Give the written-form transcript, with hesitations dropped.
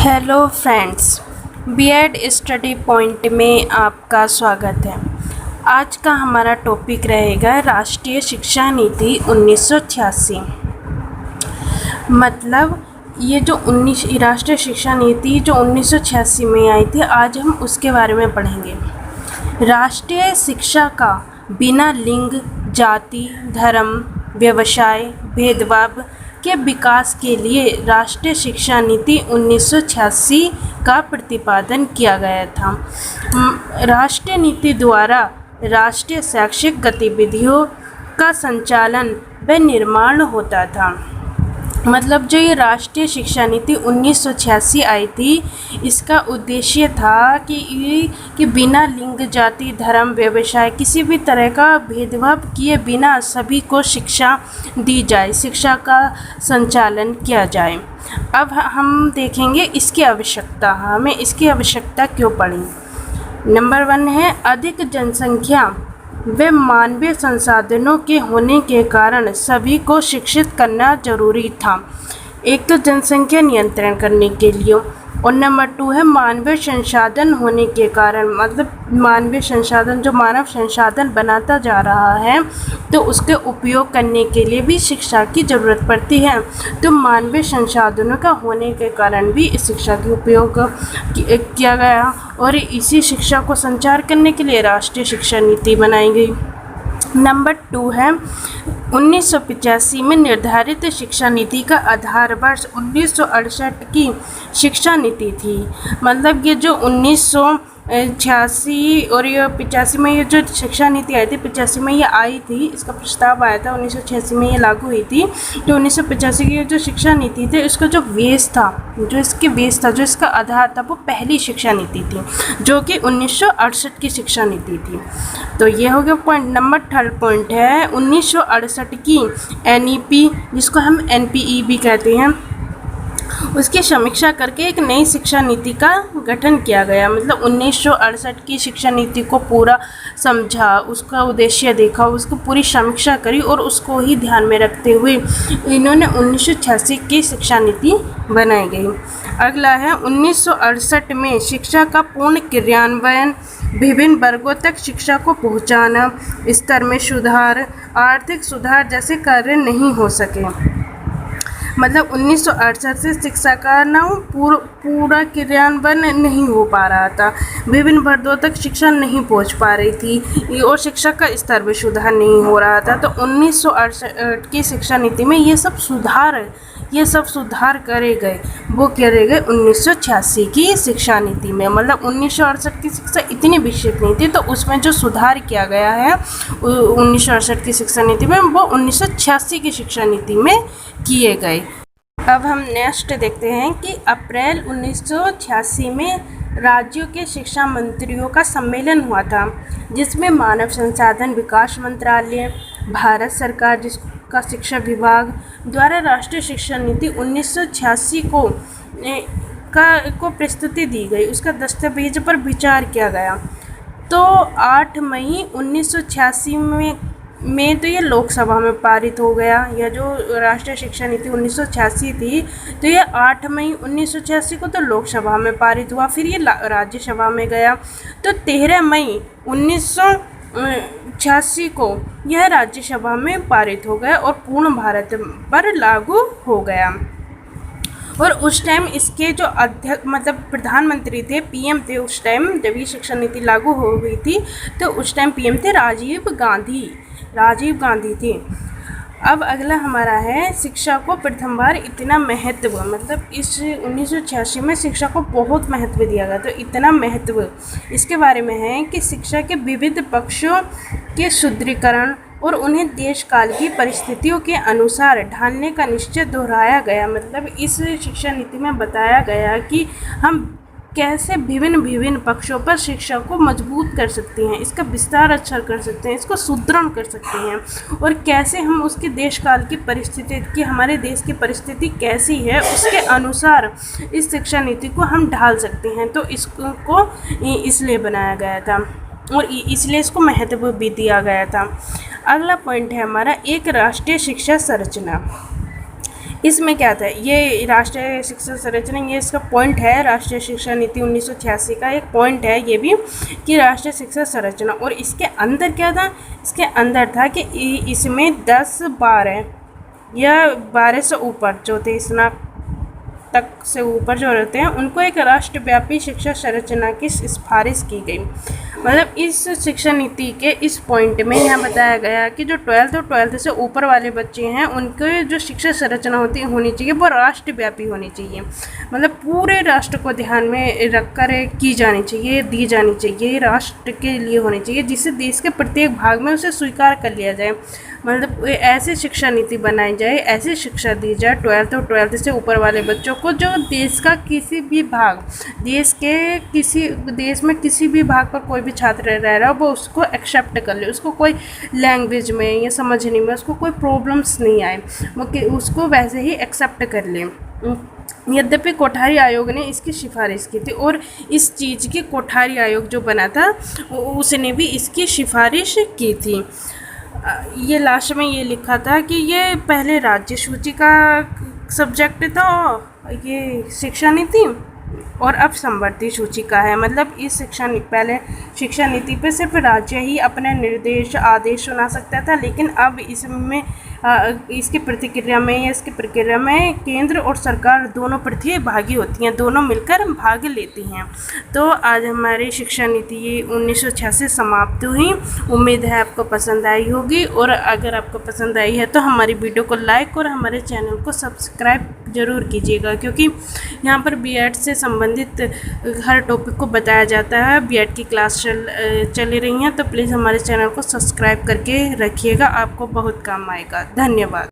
Hello friends, BEd study point में आपका स्वागत है। आज का हमारा टॉपिक रहेगा राष्ट्रीय शिक्षा नीति 1986। मतलब ये जो राष्ट्रीय शिक्षा नीति जो 1986 में आई थी, आज हम उसके बारे में पढ़ेंगे। राष्ट्रीय शिक्षा का बिना लिंग, जाति, धर्म, व्यवसाय, भेदभाव के विकास के लिए राष्ट्रीय शिक्षा नीति 1986 का प्रतिपादन किया गया था। राष्ट्रीय नीति द्वारा राष्ट्रीय शैक्षिक गतिविधियों का संचालन व निर्माण होता था। मतलब जो ये राष्ट्रीय शिक्षा नीति 1986 आई थी, इसका उद्देश्य था कि बिना लिंग, जाति, धर्म, व्यवसाय किसी भी तरह का भेदभाव किए बिना सभी को शिक्षा दी जाए, शिक्षा का संचालन किया जाए। अब हम देखेंगे इसकी आवश्यकता, हमें इसकी आवश्यकता क्यों पड़ी। नंबर 1 है अधिक जनसंख्या व मानवीय संसाधनों के होने के कारण सभी को शिक्षित करना जरूरी था। एक तो जनसंख्या नियंत्रण करने के लिए, और नंबर 2 है मानवीय संसाधन होने के कारण, मतलब मानवीय संसाधन जो मानव संसाधन बनाता जा रहा है तो उसके उपयोग करने के लिए भी शिक्षा की ज़रूरत पड़ती है। तो मानवीय संसाधनों का होने के कारण भी इस शिक्षा के उपयोग किया गया, और इसी शिक्षा को संचार करने के लिए राष्ट्रीय शिक्षा नीति बनाई गई। नंबर 2 है 1985 में निर्धारित शिक्षा नीति का आधार वर्ष 1968 की शिक्षा नीति थी। मतलब ये जो 1986 और ये 85 में ये जो शिक्षा नीति आई थी, 85 में ये आई थी, इसका प्रस्ताव आया था, 1986 में ये लागू हुई थी। तो 1985 की जो शिक्षा नीति थी, इसका जो बेस था, जो इसका आधार था, वो पहली शिक्षा नीति थी, जो कि 1968 की शिक्षा नीति थी। तो ये हो गया पॉइंट। नंबर 3 पॉइंट है 1968 की एनईपी, जिसको हम एनपीई भी कहते हैं, उसकी समीक्षा करके एक नई शिक्षा नीति का गठन किया गया। मतलब 1968 की शिक्षा नीति को पूरा समझा, उसका उद्देश्य देखा, उसको पूरी समीक्षा करी और उसको ही ध्यान में रखते हुए इन्होंने 1986 की शिक्षा नीति बनाई गई। अगला है 1968 में शिक्षा का पूर्ण क्रियान्वयन, विभिन्न वर्गों तक शिक्षा को पहुंचाना, स्तर में सुधार, आर्थिक सुधार जैसे कार्य नहीं हो सके। मतलब 1968 से शिक्षा का पूरा क्रियान्वयन नहीं हो पा रहा था, विभिन्न वर्गों तक शिक्षा नहीं पहुंच पा रही थी और शिक्षा का स्तर में सुधार नहीं हो रहा था। तो 1968 की शिक्षा नीति में ये सब सुधार करे गए। वो करे गए 1986 की शिक्षा नीति में। मतलब 1968 की शिक्षा इतनी विकसित नहीं थी, तो उसमें जो सुधार किया गया है 1968 की शिक्षा नीति में, वो 1986 की शिक्षा नीति में किए गए। अब हम नेक्स्ट देखते हैं कि अप्रैल 1986 में राज्यों के शिक्षा मंत्रियों का सम्मेलन हुआ था, जिसमें मानव संसाधन विकास मंत्रालय, भारत सरकार जिसका शिक्षा विभाग द्वारा राष्ट्रीय शिक्षा नीति 1986 को प्रस्तुति दी गई, उसका दस्तावेज पर विचार किया गया। तो 8 मई 1986 में तो ये लोकसभा में पारित हो गया। यह जो राष्ट्रीय शिक्षा नीति 1986 थी, तो ये 8 मई 1986 को तो लोकसभा में पारित हुआ, फिर ये राज्यसभा में गया। तो 13 मई 1986 को यह राज्यसभा में पारित हो गया और पूर्ण भारत पर लागू हो गया। और उस टाइम इसके जो अध्यक्ष, मतलब प्रधानमंत्री थे, पीएम थे उस टाइम जब ये शिक्षा नीति लागू हो गई थी, तो उस टाइम पीएम थे राजीव गांधी थे। अब अगला हमारा है शिक्षा को प्रथम बार इतना महत्व, मतलब इस 1986 में शिक्षा को बहुत महत्व दिया गया। तो इतना महत्व इसके बारे में है कि शिक्षा के विविध पक्षों के सुदृढ़ीकरण और उन्हें देश काल की परिस्थितियों के अनुसार ढालने का निश्चय दोहराया गया। मतलब इस शिक्षा नीति में बताया गया कि हम कैसे विभिन्न पक्षों पर शिक्षा को मजबूत कर सकते हैं, इसका विस्तार अच्छा कर सकते हैं, इसको सुदृढ़ कर सकते हैं, और कैसे हम उसके देश काल की परिस्थिति की, हमारे देश की परिस्थिति कैसी है उसके अनुसार इस शिक्षा नीति को हम ढाल सकते हैं। तो इसको इसलिए बनाया गया था और इसलिए इसको महत्व भी दिया गया था। अगला पॉइंट है हमारा एक राष्ट्रीय शिक्षा संरचना। इसमें क्या था, ये राष्ट्रीय शिक्षा संरचना, ये इसका पॉइंट है, राष्ट्रीय शिक्षा नीति 1986 का एक पॉइंट है ये भी, कि राष्ट्रीय शिक्षा संरचना। और इसके अंदर क्या था, इसके अंदर था कि इसमें 10-12 या 12 से ऊपर जो थे, स्नातक से ऊपर जो रहते हैं, उनको एक राष्ट्रव्यापी शिक्षा संरचना की सिफारिश की गई। मतलब इस शिक्षा नीति के इस पॉइंट में यहाँ बताया गया कि जो 12th और 12th से ऊपर वाले बच्चे हैं, उनके जो शिक्षा संरचना होनी चाहिए वो राष्ट्रव्यापी होनी चाहिए। मतलब पूरे राष्ट्र को ध्यान में रखकर की जानी चाहिए, दी जानी चाहिए, राष्ट्र के लिए होनी चाहिए, जिससे देश के प्रत्येक भाग में उसे स्वीकार कर लिया जाए। मतलब ऐसी शिक्षा नीति बनाई जाए, ऐसी शिक्षा दी जाए 12th और 12th से ऊपर वाले बच्चों को, जो देश का किसी भी भाग, देश में किसी भी भाग पर कोई भी छात्र रह रहा है, वो उसको एक्सेप्ट कर ले, उसको कोई लैंग्वेज में या समझने में उसको कोई प्रॉब्लम्स नहीं आए, वो उसको वैसे ही एक्सेप्ट कर ले। यद्यपि कोठारी आयोग ने इसकी सिफारिश की थी, और इस चीज़ की कोठारी आयोग जो बना था उसने भी इसकी सिफारिश की थी। ये लास्ट में ये लिखा था कि ये पहले राज्य सूची का सब्जेक्ट था ये शिक्षा नीति, और अब संवर्ती सूची का है। मतलब इस पहले शिक्षा नीति पे सिर्फ राज्य ही अपने निर्देश आदेश सुना सकता था, लेकिन अब इसमें इसकी प्रतिक्रिया में या इसकी प्रक्रिया में केंद्र और सरकार दोनों प्रतिभागी होती हैं, दोनों मिलकर भाग लेती हैं। तो आज हमारी शिक्षा नीति ये 1986 समाप्त हुई। उम्मीद है आपको पसंद आई होगी, और अगर आपको पसंद आई है तो हमारी वीडियो को लाइक और हमारे चैनल को सब्सक्राइब ज़रूर कीजिएगा, क्योंकि यहाँ पर बीएड से संबंधित हर टॉपिक को बताया जाता है। बीएड की क्लास चल रही हैं, तो प्लीज़ हमारे चैनल को सब्सक्राइब करके रखिएगा, आपको बहुत काम आएगा। धन्यवाद।